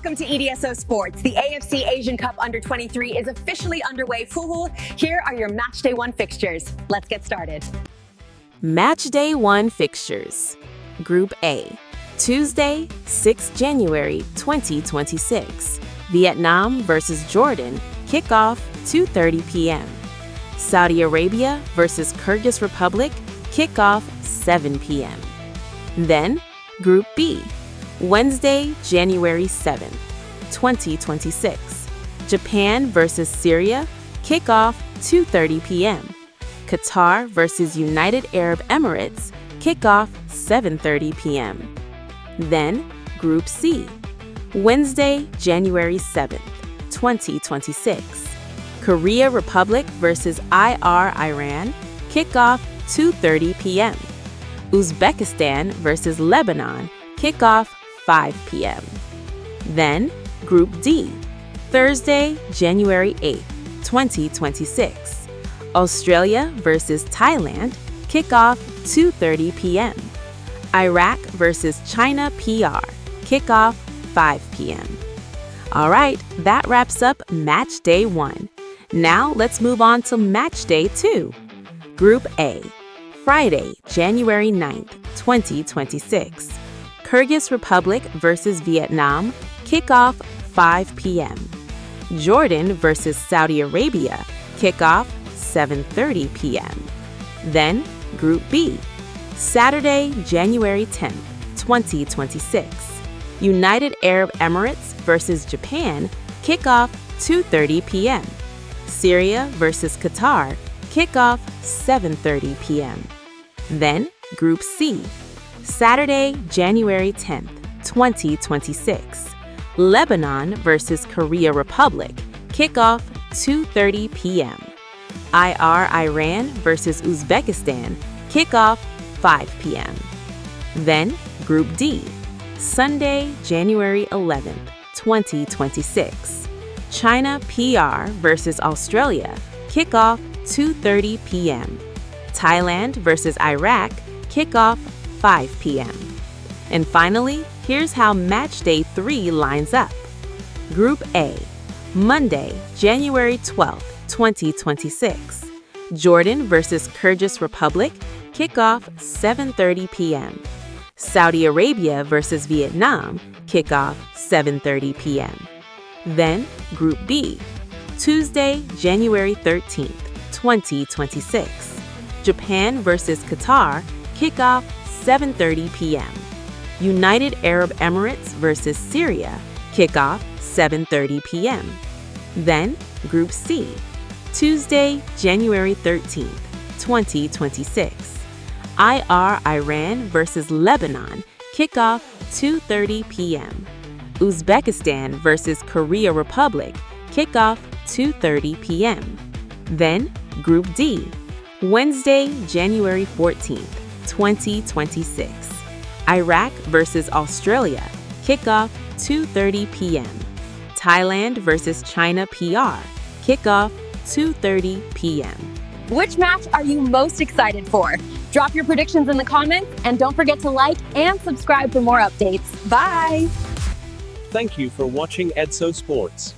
Welcome to Edso Sports. The AFC Asian Cup U-23 is officially underway. Fuhu, here are your Matchday 1 fixtures. Let's get started. Matchday 1 fixtures. Group A. Tuesday, 6 January 2026. Vietnam versus Jordan. Kickoff 2:30 p.m. Saudi Arabia versus Kyrgyz Republic. Kickoff 7 p.m. Then, Group B. Wednesday, January 7th, 2026. Japan versus Syria. Kickoff 2:30 p.m. Qatar versus United Arab Emirates. Kickoff 7:30 p.m. Then, Group C. Wednesday, January 7th, 2026. Korea Republic versus Iran. Kickoff 2:30 p.m. Uzbekistan versus Lebanon. Kickoff 5 p.m. Then, Group D. Thursday, January 8th, 2026. Australia versus Thailand. Kickoff 2:30 p.m. Iraq versus China PR. Kickoff 5 p.m. All right, that wraps up Match Day 1. Now let's move on to Match Day 2. Group A. Friday, January 9th, 2026. Kyrgyz Republic versus Vietnam. Kickoff 5 p.m. Jordan versus Saudi Arabia. Kickoff 7:30 p.m. Then, Group B. Saturday, January 10th, 2026. United Arab Emirates versus Japan. Kickoff 2:30 p.m. Syria versus Qatar. Kickoff 7:30 p.m. Then, Group C. Saturday, January 10th, 2026. Lebanon versus Korea Republic. Kickoff 2:30 p.m. Iran versus Uzbekistan. Kickoff 5 p.m. Then, Group D. Sunday, January 11th, 2026. China PR versus Australia. Kickoff 2:30 p.m. Thailand versus Iraq. Kickoff 5 p.m. And finally, here's how Match Day 3 lines up. Group A. Monday, January 12th, 2026. Jordan versus Kyrgyz Republic. Kickoff 7:30 p.m. Saudi Arabia versus Vietnam. Kickoff 7:30 p.m. Then, Group B. Tuesday, January 13th, 2026. Japan versus Qatar. Kickoff 7:30 p.m. United Arab Emirates versus Syria. Kickoff 7:30 p.m. Then, Group C. Tuesday, January 13th, 2026. Iran versus Lebanon. Kickoff 2:30 p.m. Uzbekistan versus Korea Republic. Kickoff 2:30 p.m. Then, Group D. Wednesday, January 14th, 2026. Iraq versus Australia. Kickoff 2:30 p.m. Thailand versus China PR. Kickoff 2:30 p.m. Which match are you most excited for? Drop your predictions in the comments and don't forget to like and subscribe for more updates. Bye! Thank you for watching Edso Sports.